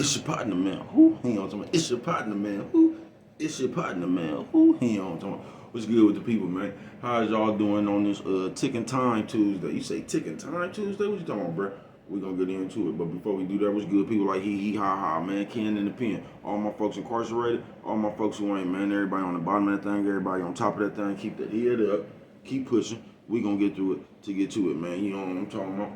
It's your partner, man. Who? He on talking about. It's your partner, man. Who? It's your partner, man. Who? He on talking about. What's good with the people, man? How's y'all doing on this ticking time Tuesday? You say ticking time Tuesday? What you talking about, bro? We gonna get into it, but before we do that, what's good? People like he ha ha, man. Ken in the pen. All my folks incarcerated, all my folks who ain't, man. Everybody on the bottom of that thing, everybody on top of that thing. Keep the head up, keep pushing. We gonna get through it to get to it, man. You know what I'm talking about?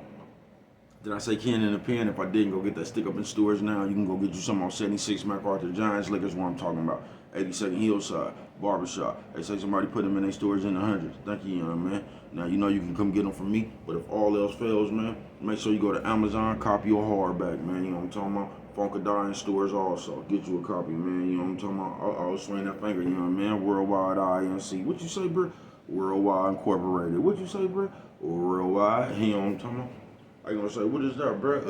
Did I say Ken in the pen? If I didn't, go get that stick up in stores now. You can go get you some on 76 MacArthur Giants Liquors, what I'm talking about. 82nd Hillside, Barbershop. They say somebody put them in their stores in the hundreds. Thank you, young man. Now, you know you can come get them from me, but if all else fails, man, make sure you go to Amazon, copy your hardback, man. You know what I'm talking about? Funkadine stores also. Get you a copy, man. You know what I'm talking about? Uh-oh, swing that finger, young man. Worldwide INC. What you say, bro? Worldwide Incorporated. What you say, bro? Worldwide. You know what I'm talking about? I gonna say, what is that, bro?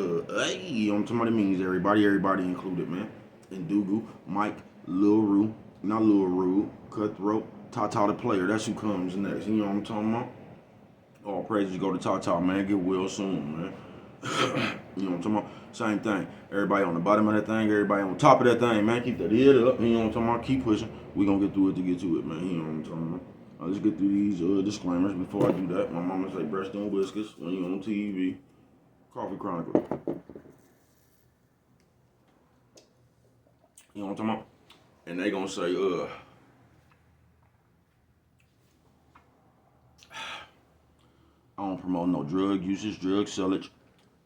Hey, you know what I'm talking about? It means everybody included, man. Indugu, Mike, Lil Rue, not Lil Rue, Cutthroat, Tata the player. That's who comes next. You know what I'm talking about? All praises go to Tata, man. Get well soon, man. You know what I'm talking about? Same thing. Everybody on the bottom of that thing, everybody on top of that thing, man. Keep that head up. You know what I'm talking about? Keep pushing. We gonna get through it to get to it, man. You know what I'm talking about? Let's get through these disclaimers before I do that. My mama say breast and whiskers when you on TV. Coffee Chronicle. You know what I'm talking about? And they gonna say, I don't promote no drug usage, drug sellage,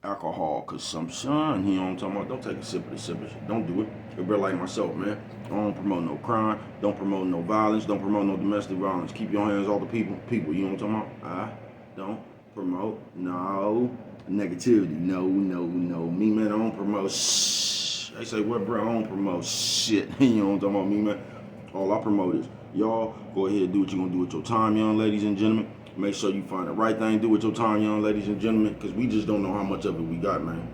alcohol consumption. You know what I'm talking about? Don't take a sip of the sip. Don't do it. Everybody like myself, man. I don't promote no crime. Don't promote no violence. Don't promote no domestic violence. Keep your hands off the people. You know what I'm talking about? I don't promote no negativity. No. Me, man, I don't promote shh. They say, what, bro? I don't promote shit. You know what I'm talking about? Me, man. All I promote is y'all go ahead and do what you're going to do with your time, young ladies and gentlemen. Make sure you find the right thing to do with your time, young ladies and gentlemen, because we just don't know how much of it we got, man.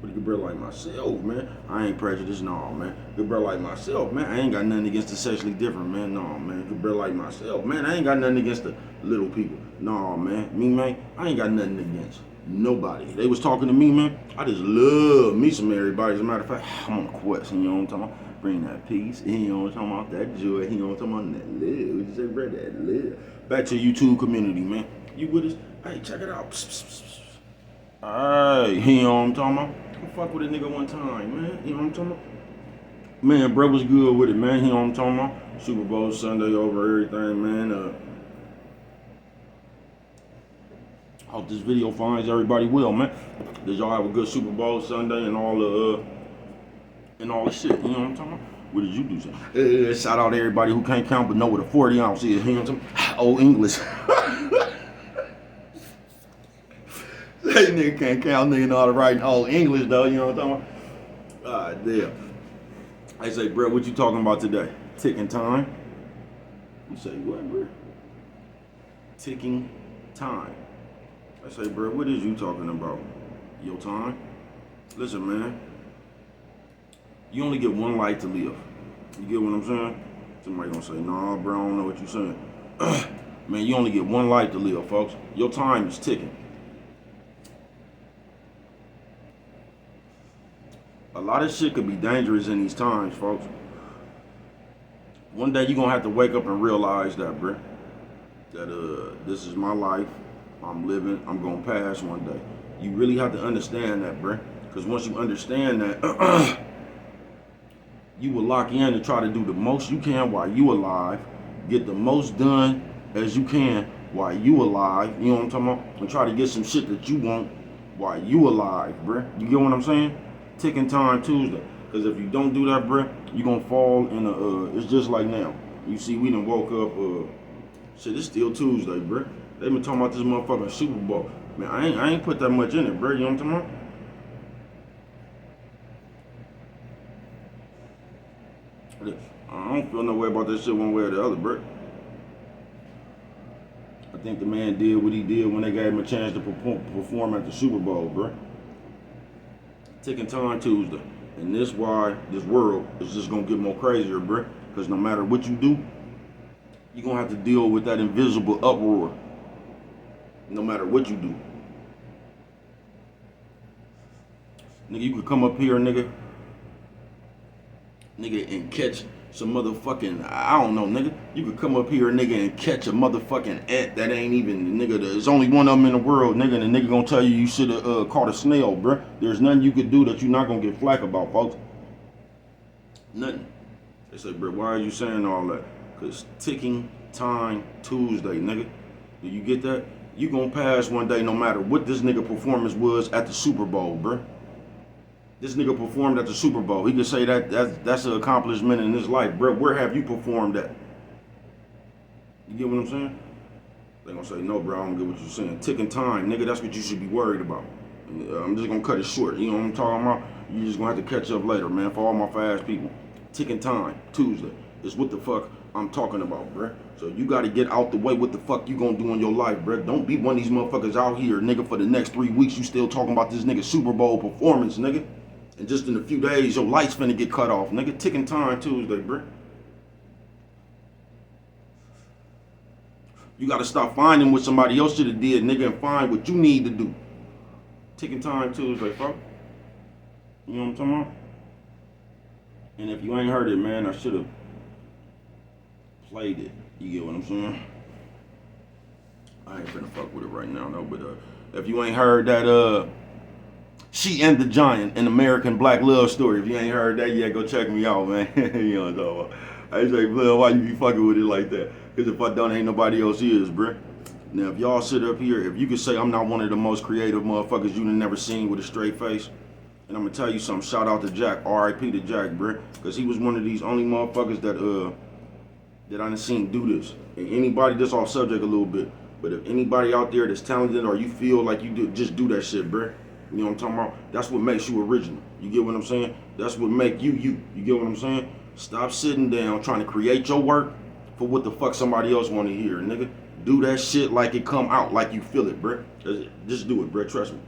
But a good brother like myself, man, I ain't prejudiced, no, man. Good brother like myself, man, I ain't got nothing against the sexually different, man, no, man. Good brother like myself, man, I ain't got nothing against the little people, no, man. Me, man, I ain't got nothing against nobody. They was talking to me, man. I just love me some everybody. As a matter of fact, I'm on a quest, you know what I'm talking about? Bring that peace, you know what I'm talking about? That joy, you know what I'm talking about? That love, what you say, bro? That love. Back to YouTube community, man. You with us? Hey, check it out. Hey, you know what I'm talking about? I fuck with a nigga one time, man. You know what I'm talking about? Man, bro was good with it, man. You know what I'm talking about? Super Bowl Sunday over everything, man. Hope this video finds everybody well, man. Did y'all have a good Super Bowl Sunday and all the shit? You know what I'm talking about? What did you do, son? Shout out to everybody who can't count but know what a 40 ounce is. You know what I'm talking about? Old English. That nigga can't count, nigga know how to write old English though. You know what I'm talking about? Damn. I say, bro, what you talking about today? Ticking time? You say, what, bro? Ticking time. I say, bro, what is you talking about? Your time? Listen, man. You only get one life to live. You get what I'm saying? Somebody gonna say, nah, bro, I don't know what you're saying. Man, you only get one life to live, folks. Your time is ticking. A lot of shit could be dangerous in these times, folks. One day you're gonna have to wake up and realize that, bro. That this is my life. I'm living. I'm gonna pass one day. You really have to understand that, bro. Because once you understand that, you will lock in and try to do the most you can while you alive. Get the most done as you can while you alive. You know what I'm talking about? And try to get some shit that you want while you alive, bro. You get what I'm saying? Ticking time Tuesday. Because if you don't do that, bro, you're gonna fall in it's just like now. You see, we done woke up, shit, it's still Tuesday, bro. They been talking about this motherfucking Super Bowl. Man, I ain't put that much in it, bro. You know what I'm talking about? I don't feel no way about this shit one way or the other, bro. I think the man did what he did when they gave him a chance to perform at the Super Bowl, bro. Ticking time Tuesday. And this why this world is just gonna get more crazier, bro. Because no matter what you do, you're gonna have to deal with that invisible uproar. No matter what you do. Nigga, you could come up here, nigga, nigga, and catch some motherfucking, I don't know, nigga. You could come up here, nigga, and catch a motherfucking ant that ain't even, nigga, there's only one of them in the world, nigga, and the nigga gonna tell you you should have caught a snail, bruh. There's nothing you could do that you're not gonna get flack about, folks. Nothing. They say, bruh, why are you saying all that? Cause ticking time Tuesday, nigga. Do you get that? You gonna pass one day no matter what this nigga performance was at the Super Bowl, bruh. This nigga performed at the Super Bowl. He could say that's an accomplishment in his life, bro. Where have you performed at? You get what I'm saying? They gonna say, no, bro, I don't get what you're saying. Ticking time, nigga, that's what you should be worried about. I'm just gonna cut it short. You know what I'm talking about? You just gonna have to catch up later, man, for all my fast people. Ticking time, Tuesday, is what the fuck I'm talking about, bro. So you gotta get out the way what the fuck you gonna do in your life, bro. Don't be one of these motherfuckers out here, nigga, for the next 3 weeks you still talking about this nigga Super Bowl performance, nigga. And just in a few days, your light's finna get cut off, nigga. Ticking time Tuesday, bro. You gotta stop finding what somebody else should have did, nigga, and find what you need to do. Ticking time Tuesday, fuck. You know what I'm talking about? And if you ain't heard it, man, I should have played it. You get what I'm saying? I ain't finna fuck with it right now, though. But if you ain't heard that, She and the Giant, an American Black love story. If you ain't heard that yet, go check me out, man. You know what I'm talking about. I say, blood, why you be fucking with it like that? Because if I don't, ain't nobody else is, bruh. Now, if y'all sit up here, if you could say I'm not one of the most creative motherfuckers you done never seen with a straight face, and I'm gonna tell you something, shout out to Jack, R.I.P. to Jack, bruh. Because he was one of these only motherfuckers that I done seen do this. And anybody, that's off subject a little bit, but if anybody out there that's talented or you feel like you do, just do that shit, bruh. You know what I'm talking about? That's what makes you original. You get what I'm saying? That's what make you you. You get what I'm saying? Stop sitting down trying to create your work for what the fuck somebody else want to hear, nigga. Do that shit like it come out, like you feel it, bruh. Just do it, bruh. Trust me.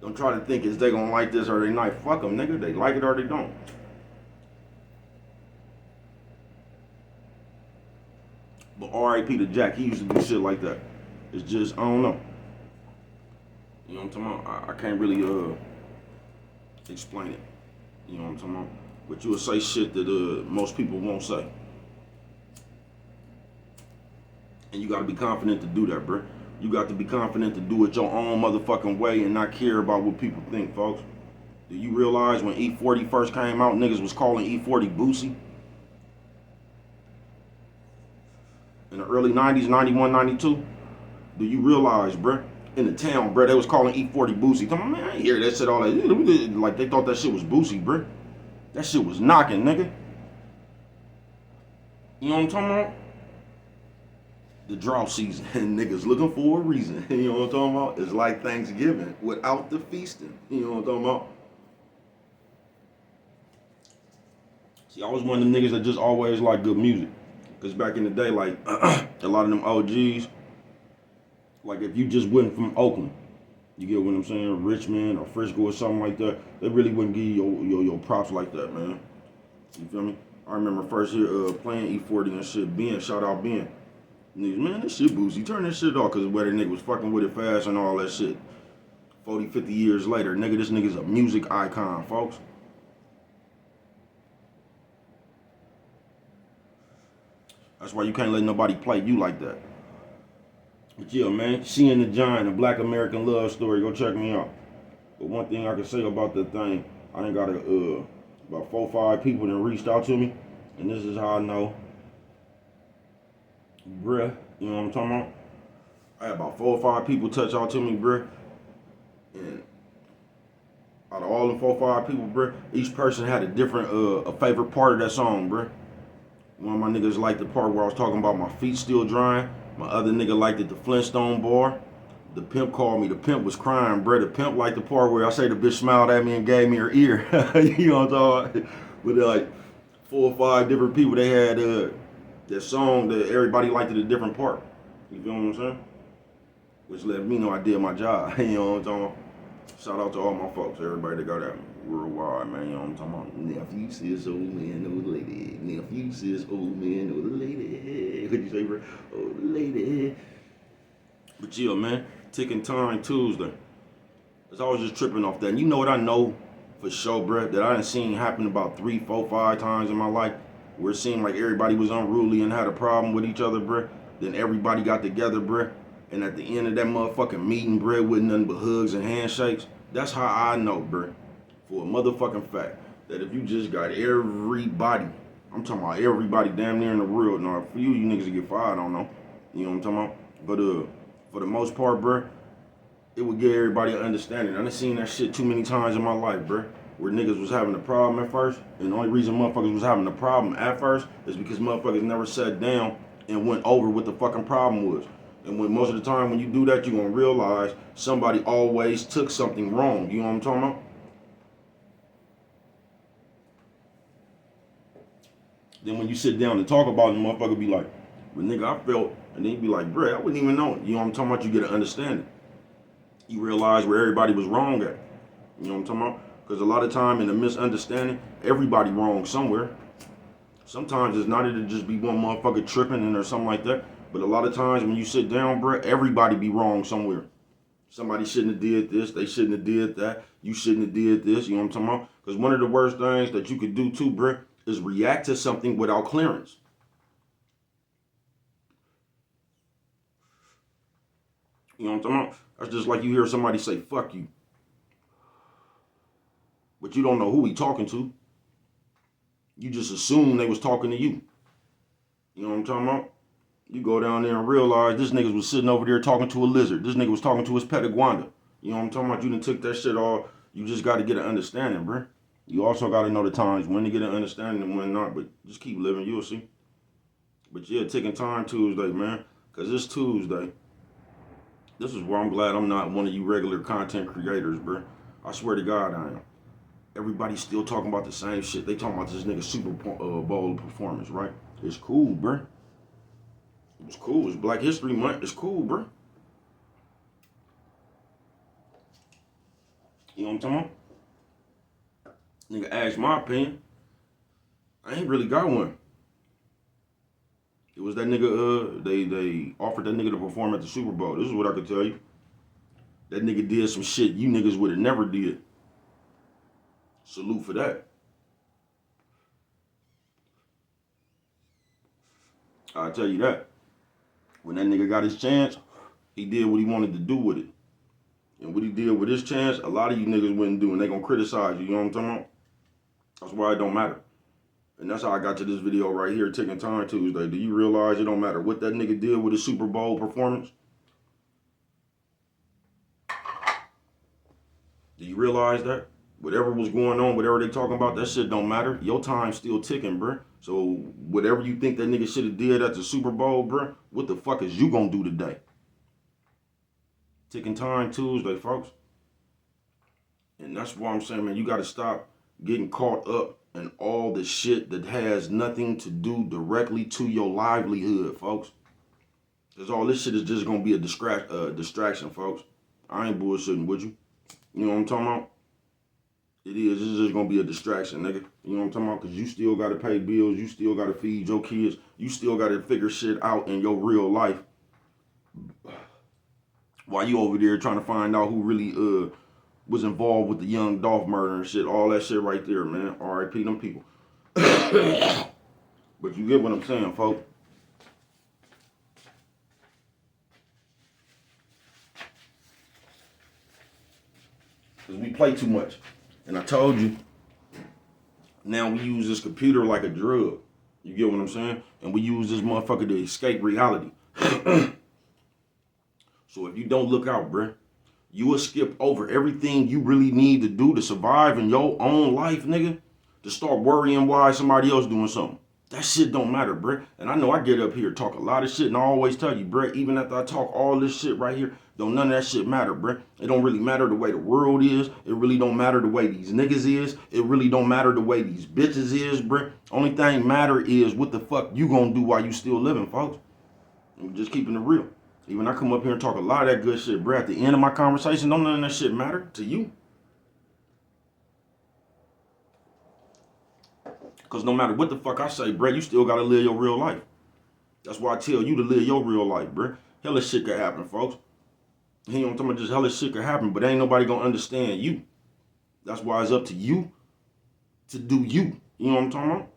Don't try to think is they gonna like this or they not. Fuck them, nigga. They like it or they don't. But R.I.P. to Jack. He used to do shit like that. It's just, I don't know. You know what I'm talking about? I can't really explain it. You know what I'm talking about? But you'll say shit that most people won't say. And you gotta be confident to do that, bro. You got to be confident to do it your own motherfucking way and not care about what people think, folks. Do you realize when E40 first came out, niggas was calling E40 Boosie? In the early 90s, 91, 92? Do you realize, bruh? In the town, bruh, they was calling E40 Boosie. Come on, man, I ain't hear that shit all that. Like, they thought that shit was Boosie, bruh. That shit was knocking, nigga. You know what I'm talking about? The drought season, and niggas looking for a reason. You know what I'm talking about? It's like Thanksgiving without the feasting. You know what I'm talking about? See, I was one of them niggas that just always liked good music. Because back in the day, like, a lot of them OGs, like if you just went from Oakland, you get what I'm saying, Richmond or Frisco or something like that, they really wouldn't give you your props like that, man. You feel me? I remember first year playing E40 and shit, Ben, shout out Ben. Niggas, man, this shit Boosie, turn this shit off, because whether nigga was fucking with it fast and all that shit. 40, 50 years later, nigga, this nigga's a music icon, folks. That's why you can't let nobody play you like that. But yeah, man, She and the Giant, a Black American love story. Go check me out. But one thing I can say about that thing, I done got about 4 or 5 people that reached out to me, and this is how I know. Bruh, you know what I'm talking about? I had about 4 or 5 people touch out to me, bruh. And out of all them 4 or 5 people, bruh, each person had a different, a favorite part of that song, bruh. One of my niggas liked the part where I was talking about my feet still drying. My other nigga liked it, the Flintstone bar. The pimp called me. The pimp was crying, bruh. The pimp liked the part where I say the bitch smiled at me and gave me her ear. You know what I'm talking about? But like 4 or 5 different people, they had that song that everybody liked it a different part. You feel what I'm saying? Which let me know I did my job. You know what I'm talking about? Shout out to all my folks, everybody that got at me worldwide, man. You know what I'm talking about? Nephew says old man, know the lady. Nephew says old man, know the lady. What'd you say, bro? Oh, the lady. But yeah, man, ticking time Tuesday. I was just tripping off that. And you know what I know for sure, bruh, that I done seen happen about 3, 4, 5 times in my life, where it seemed like everybody was unruly and had a problem with each other, bruh. Then everybody got together, bruh. And at the end of that motherfucking meeting, bruh, with nothing but hugs and handshakes. That's how I know, bruh, for a motherfucking fact, that if you just got everybody, I'm talking about everybody damn near in the world. Now, for you niggas to get fired, I don't know. You know what I'm talking about? But for the most part, bruh, it would give everybody an understanding. I done seen that shit too many times in my life, bruh. Where niggas was having a problem at first, and the only reason motherfuckers was having a problem at first is because motherfuckers never sat down and went over what the fucking problem was. And when most of the time when you do that, you gonna realize somebody always took something wrong. You know what I'm talking about? Then when you sit down and talk about it, the motherfucker be like, well, nigga, I felt, and then you be like, bruh, I wouldn't even know. You know what I'm talking about? You get an understanding. You realize where everybody was wrong at. You know what I'm talking about? Because a lot of time in a misunderstanding, everybody wrong somewhere. Sometimes it's not to just be one motherfucker tripping and or something like that. But a lot of times when you sit down, bruh, everybody be wrong somewhere. Somebody shouldn't have did this. They shouldn't have did that. You shouldn't have did this. You know what I'm talking about? Because one of the worst things that you could do too, bruh, is react to something without clearance. You know what I'm talking about? That's just like you hear somebody say, fuck you. But you don't know who he talking to. You just assume they was talking to you. You know what I'm talking about? You go down there and realize this nigga was sitting over there talking to a lizard. This nigga was talking to his pet iguana. You know what I'm talking about? You done took that shit all. You just got to get an understanding, bruh. You also got to know the times when to get an understanding and when not. But just keep living, you'll see. But yeah, Ticking Time Tuesday, man. Because it's Tuesday. This is where I'm glad I'm not one of you regular content creators, bruh. I swear to God I am. Everybody's still talking about the same shit. They talking about this nigga Super Bowl performance, right? It's cool, bruh. It's cool. It's Black History Month. It's cool, bruh. You know what I'm talking about? Nigga asked my opinion. I ain't really got one. It was that nigga, they offered that nigga to perform at the Super Bowl. This is what I could tell you. That nigga did some shit you niggas would have never did. Salute for that. I'll tell you that. When that nigga got his chance, he did what he wanted to do with it. And what he did with his chance, a lot of you niggas wouldn't do, and they gonna criticize you, you know what I'm talking about? That's why it don't matter. And that's how I got to this video right here, Ticking Time Tuesday. Do you realize it don't matter what that nigga did with his Super Bowl performance? Do you realize that? Whatever was going on, whatever they talking about, that shit don't matter. Your time's still ticking, bruh. So whatever you think that nigga should have did at the Super Bowl, bruh, what the fuck is you gonna do today? Ticking Time Tuesday, folks. And that's why I'm saying, man, you gotta stop getting caught up in all the shit that has nothing to do directly to your livelihood, folks. Because all this shit is just gonna be a distraction, folks. I ain't bullshitting with you. You know what I'm talking about? It is. It's just gonna be a distraction, nigga. You know what I'm talking about? Because you still gotta pay bills. You still gotta feed your kids. You still gotta figure shit out in your real life. While you over there trying to find out who really was involved with the young Dolph murder and shit. All that shit right there, man. R.I.P. them people. But you get what I'm saying, folks. Because we play too much. And I told you, now we use this computer like a drug. You get what I'm saying? And we use this motherfucker to escape reality. So if you don't look out, bruh, you will skip over everything you really need to do to survive in your own life, nigga, to start worrying why somebody else doing something. That shit don't matter, bruh. And I know I get up here, talk a lot of shit, and I always tell you, bruh, even after I talk all this shit right here, don't none of that shit matter, bruh. It don't really matter the way the world is. It really don't matter the way these niggas is. It really don't matter the way these bitches is, bruh. Only thing matter is what the fuck you gonna do while you still living, folks. I'm just keeping it real. Even I come up here and talk a lot of that good shit, bruh. At the end of my conversation, don't none of that shit matter to you. Because no matter what the fuck I say, bruh, you still gotta live your real life. That's why I tell you to live your real life, bruh. Hella shit could happen, folks. You know what I'm talking about? Just hella shit could happen, but ain't nobody gonna understand you. That's why it's up to you to do you. You know what I'm talking about?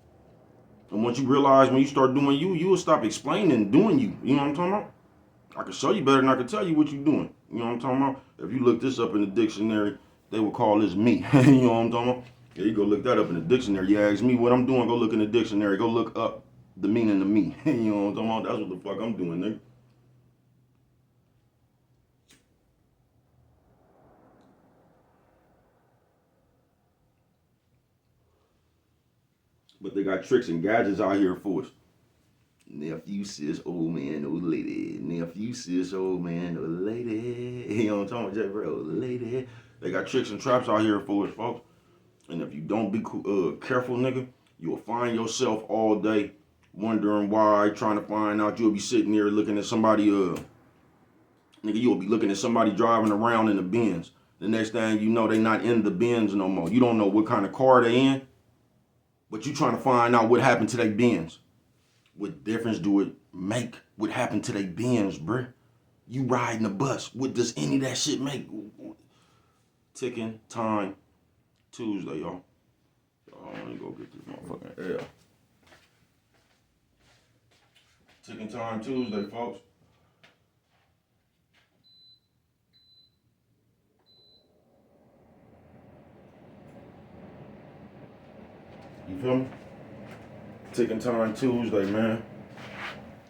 And once you realize when you start doing you, you will stop explaining doing you. You know what I'm talking about? I can show you better than I can tell you what you're doing. You know what I'm talking about? If you look this up in the dictionary, they will call this me. You know what I'm talking about? Yeah, you go look that up in the dictionary. You ask me what I'm doing, go look in the dictionary. Go look up the meaning of me. You know what I'm talking about? That's what the fuck I'm doing, nigga. But they got tricks and gadgets out here for us. Nephew, sis, old man, old lady. Nephew, sis, old man, old lady. You know what I'm talking about, Jay, bro? Old lady. They got tricks and traps out here for us, folks. And if you don't be careful, nigga, you'll find yourself all day wondering why, trying to find out. You'll be sitting there looking at somebody, nigga, you'll be looking at somebody driving around in the Benz. The next thing you know, they not in the Benz no more. You don't know what kind of car they in, but you trying to find out what happened to their Benz. What difference do it make? What happened to their Benz, bruh? You riding a bus. What does any of that shit make? Ticking time Tuesday, y'all. Let me go get this motherfucking L. Ticking time Tuesday, folks. You feel me? Ticking time Tuesday, man.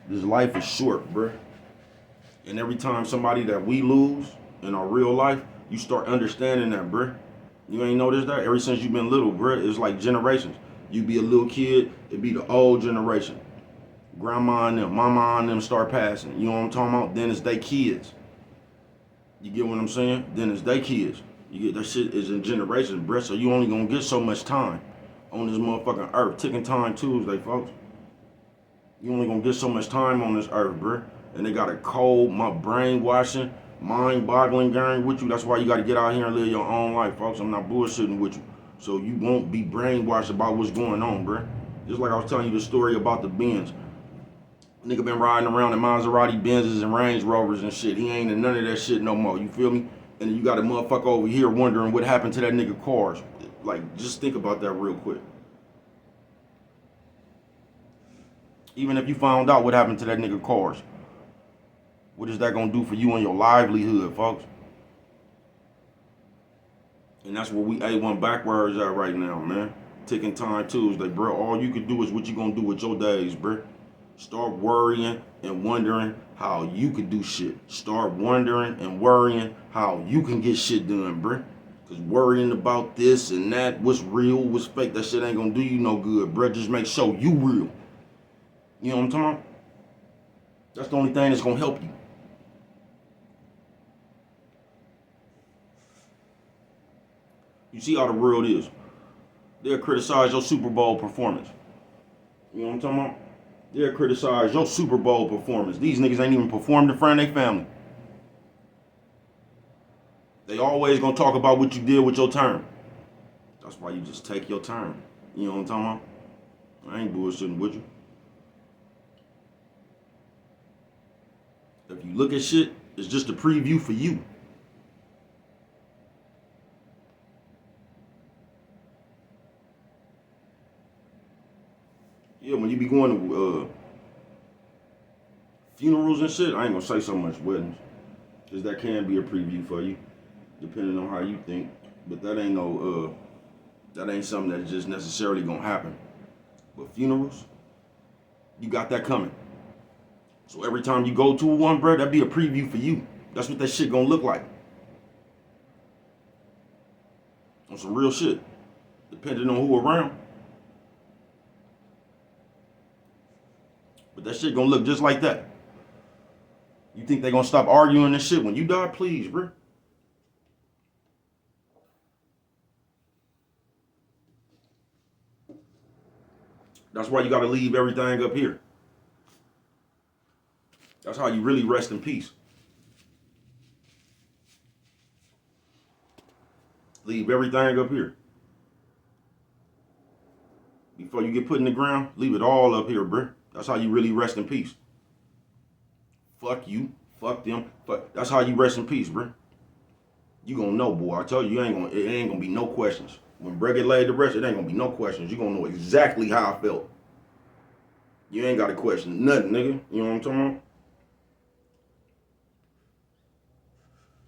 This life is short, bruh. And every time somebody that we lose in our real life, you start understanding that, bruh. You ain't noticed that? Ever since you've been little, bruh, it's like generations. You be a little kid, it be the old generation. Grandma and them, mama and them start passing. You know what I'm talking about? Then it's they kids. You get what I'm saying? Then it's they kids. You get that shit is in generations, bruh. So you only gonna get so much time on this motherfucking earth. Ticking time Tuesday, folks. You only gonna get so much time on this earth, bruh. And they got a cold, my brainwashing, mind-boggling game with you. That's why you gotta get out here and live your own life, folks. I'm not bullshitting with you. So you won't be brainwashed about what's going on, bruh. Just like I was telling you the story about the Benz. Nigga been riding around in Maserati Benzes and Range Rovers and shit. He ain't in none of that shit no more. You feel me? And you got a motherfucker over here wondering what happened to that nigga cars. Like, just think about that real quick. Even if you found out what happened to that nigga cars, what is that gonna do for you and your livelihood, folks? And that's where we A1 backwards at right now, man. Ticking time Tuesday, bro. All you can do is what you gonna do with your days, bro. Start worrying and wondering how you could do shit. Start wondering and worrying how you can get shit done, bruh. Cause worrying about this and that, what's real, what's fake, that shit ain't gonna do you no good, bruh. Just make sure you real. You know what I'm talking about? That's the only thing that's gonna help you. You see how the world is. They'll criticize your Super Bowl performance. You know what I'm talking about? They'll criticize your Super Bowl performance. These niggas ain't even performed in front of their family. They always gonna talk about what you did with your term. That's why you just take your term. You know what I'm talking about? I ain't bullshitting with you. If you look at shit, it's just a preview for you. Yeah, when you be going to funerals and shit, I ain't gonna say so much weddings, cause that can be a preview for you, depending on how you think. But that ain't no, that ain't something that's just necessarily gonna happen. But funerals, you got that coming. So every time you go to one, bro, that be a preview for you. That's what that shit gonna look like. On some real shit, depending on who around. But that shit gonna look just like that. You think they gonna stop arguing this shit when you die? Please, bro. That's why you gotta leave everything up here. That's how you really rest in peace. Leave everything up here. Before you get put in the ground, leave it all up here, bro. That's how you really rest in peace. Fuck you. Fuck them. Fuck. That's how you rest in peace, bro. You gonna know, boy. I told you, it ain't gonna be no questions. When Brett get laid to rest, it ain't gonna be no questions. You gonna know exactly how I felt. You ain't gotta question nothing, nigga. You know what I'm talking about?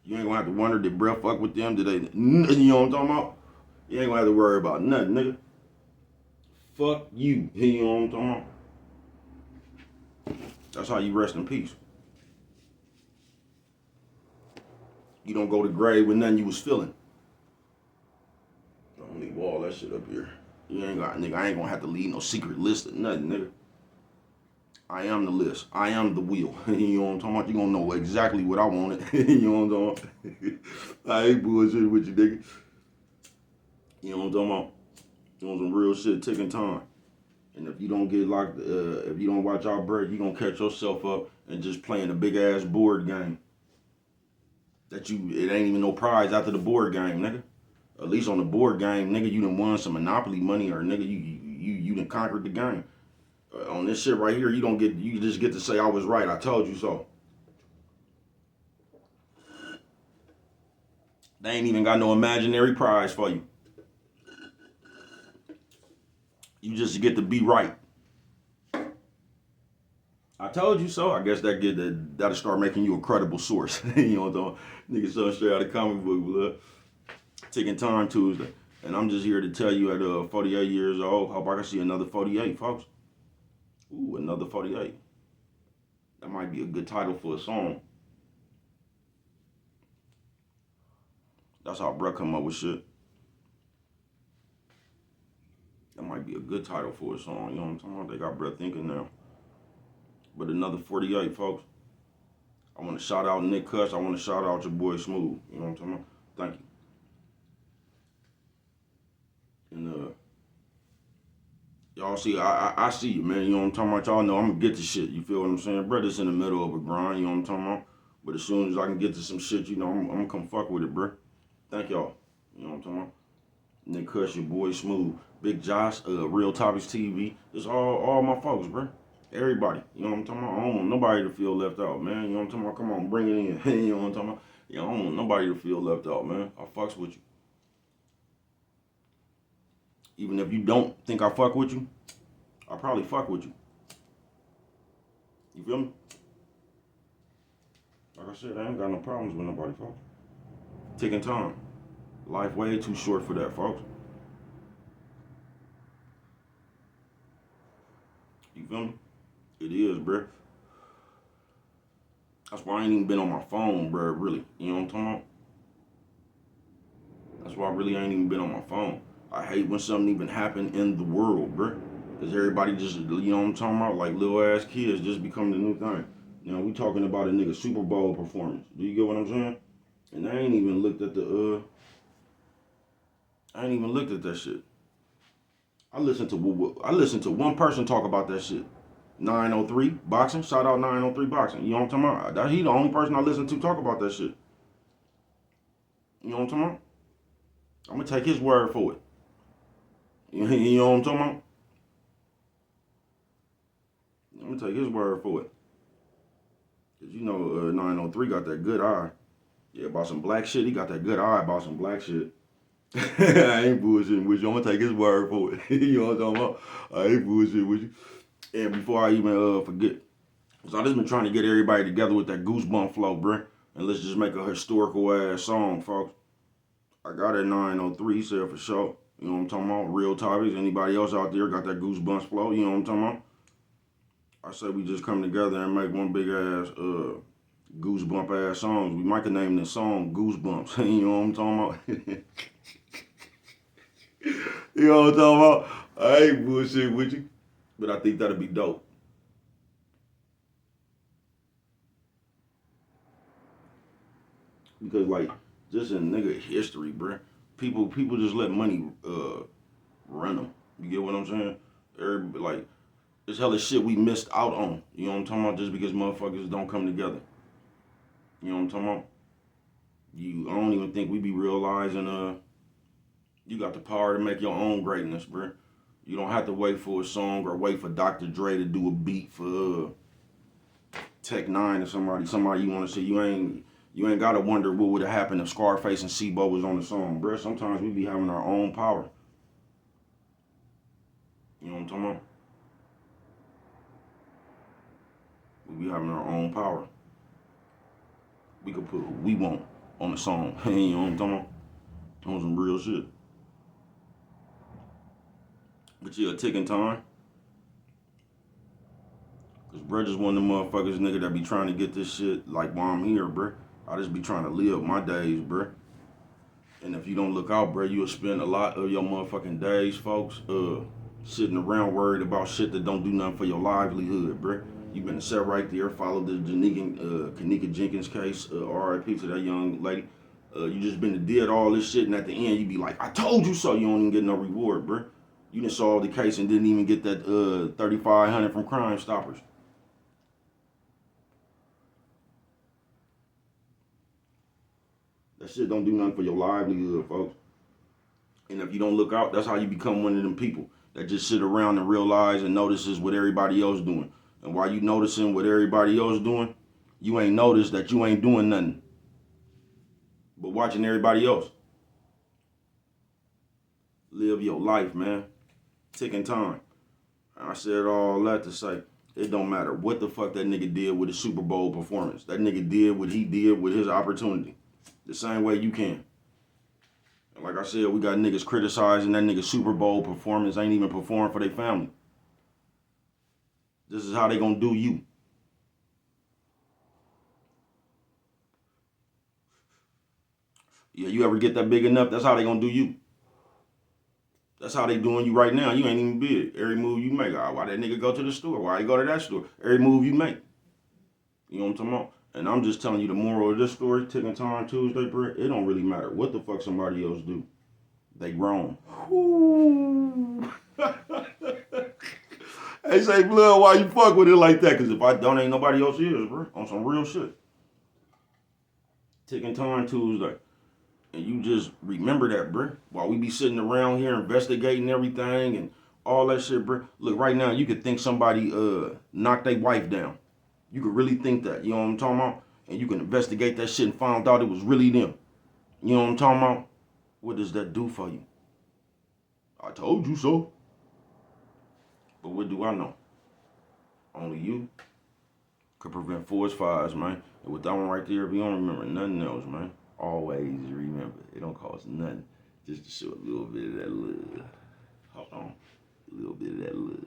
You ain't gonna have to wonder, did Brett fuck with them? Did they, you know what I'm talking about? You ain't gonna have to worry about nothing, nigga. Fuck you. You know what I'm talking about? That's how you rest in peace. You don't go to grave with nothing you was feeling. Don't leave all that shit up here. You ain't got, nigga, I ain't gonna have to leave no secret list or nothing, nigga. I am the list. I am the wheel. You know what I'm talking about? You gonna know exactly what I wanted. You know what I'm talking about? I ain't bullshit with you, nigga. You know what I'm talking about? Doing some real shit, taking time. And if you don't get locked, if you don't watch out, bro, you gonna catch yourself up and just playing a big ass board game. It ain't even no prize after the board game, nigga. At least on the board game, nigga, you done won some Monopoly money, or nigga, you done conquered the game. On this shit right here, you just get to say I was right. I told you so. They ain't even got no imaginary prize for you. You just get to be right. I told you so. I guess that'll start making you a credible source. You know what I'm talking? Nigga, so straight out of comic book, blood. Ticking Time Tuesday, and I'm just here to tell you at 48 years old, hope I can see another 48, folks. Ooh, another 48. That might be a good title for a song. That's how Bruh come up with shit. That might be a good title for a song. You know what I'm talking about? They got Bruh thinking now. But another 48, folks. I want to shout out Nick Cuss. I want to shout out your boy Smooth. You know what I'm talking about? Thank you. And y'all see, I see you, man. You know what I'm talking about? Y'all know I'm gonna get to shit. You feel what I'm saying? Brother's in the middle of a grind. You know what I'm talking about? But as soon as I can get to some shit, you know, I'm gonna come fuck with it, bro. Thank y'all. You know what I'm talking about? Nick Cuss, your boy Smooth, Big Josh, Real Topics TV. It's all my folks, bro. Everybody. You know what I'm talking about? I don't want nobody to feel left out, man. You know what I'm talking about? Come on, bring it in. You know what I'm talking about? Yeah, I don't want nobody to feel left out, man. I fucks with you. Even if you don't think I fuck with you, I probably fuck with you. You feel me? Like I said, I ain't got no problems with nobody, folks. Taking time. Life way too short for that, folks. You feel me? It is, bruh. That's why I ain't even been on my phone, bruh, really. You know what I'm talking about? That's why I really ain't even been on my phone. I hate when something even happen in the world, bruh. Because everybody just, you know what I'm talking about? Like little ass kids just become the new thing. You know, we talking about a nigga Super Bowl performance. Do you get what I'm saying? And I ain't even looked at I ain't even looked at that shit. I listened to one person talk about that shit. 903 boxing. Shout out 903 boxing. You know what I'm talking about? He the only person I listen to talk about that shit. You know what I'm talking about? I'm gonna take his word for it. You know what I'm talking about? I'm gonna take his word for it. Cause you know 903 got that good eye. Yeah, about some black shit. He got that good eye about some black shit. I ain't bullshitting with you. I'm gonna take his word for it. You know what I'm talking about? I ain't bullshitting with you. And before I even forget, so I just been trying to get everybody together with that goosebump flow, bruh. And let's just make a historical ass song, folks. I got it 903, he said for sure. You know what I'm talking about? Real topics. Anybody else out there got that goosebumps flow? You know what I'm talking about? I say we just come together and make one big ass goosebump ass songs. We might could name this song Goosebumps. You know what I'm talking about? You know what I'm talking about? I ain't bullshit with you. But I think that'd be dope. Because like just in nigga history, bruh, people just let money run them. You get what I'm saying? Everybody, like there's hella shit we missed out on. You know what I'm talking about? Just because motherfuckers don't come together. You know what I'm talking about? I don't even think we be realizing you got the power to make your own greatness, bruh. You don't have to wait for a song or wait for Dr. Dre to do a beat for Tech Nine or somebody you want to see. You ain't gotta wonder what would have happened if Scarface and Sibo was on the song, bruh. Sometimes we be having our own power. You know what I'm talking about? We be having our own power. We could put what we want on the song. You know what I'm talking about? On some real shit. But yeah, ticking time. Cause bruh just one of them motherfuckers, nigga, that be trying to get this shit like while I'm here, bruh. I just be trying to live my days, bruh. And if you don't look out, bruh, you'll spend a lot of your motherfucking days, folks, sitting around worried about shit that don't do nothing for your livelihood, bruh. You better sit right there, follow the Kanika Jenkins case, RIP to that young lady. You just been did all this shit, and at the end, you be like, I told you so. You don't even get no reward, bruh. You done solved the case and didn't even get that 3,500 from Crime Stoppers. That shit don't do nothing for your livelihood, folks. And if you don't look out, that's how you become one of them people that just sit around and realize and notices what everybody else doing. And while you noticing what everybody else doing, you ain't noticed that you ain't doing nothing but watching everybody else. Live your life, man. Ticking time. I said all that to say, it don't matter what the fuck that nigga did with his Super Bowl performance. That nigga did what he did with his opportunity. The same way you can. And like I said, we got niggas criticizing that nigga Super Bowl performance, ain't even performing for their family. This is how they gonna do you. Yeah, you ever get that big enough, that's how they gonna do you. That's how they doing you right now. You ain't even big. Every move you make, why that nigga go to the store? Why he go to that store? Every move you make. You know what I'm talking about? And I'm just telling you the moral of this story, Ticking Time Tuesday, bro. It don't really matter what the fuck somebody else do. They grown. Hey, say, blood, why you fuck with it like that? Because if I don't, ain't nobody else is, bro. On some real shit. Ticking Time Tuesday. And you just remember that, bro. While we be sitting around here investigating everything and all that shit, bro. Look, right now, you could think somebody knocked their wife down. You could really think that. You know what I'm talking about? And you can investigate that shit and find out it was really them. You know what I'm talking about? What does that do for you? I told you so. But what do I know? Only you could prevent forest fires, man. And with that one right there, if you don't remember nothing else, man, always remember, it don't cost nothing just to show a little bit of that love. Hold on. A little bit of that love.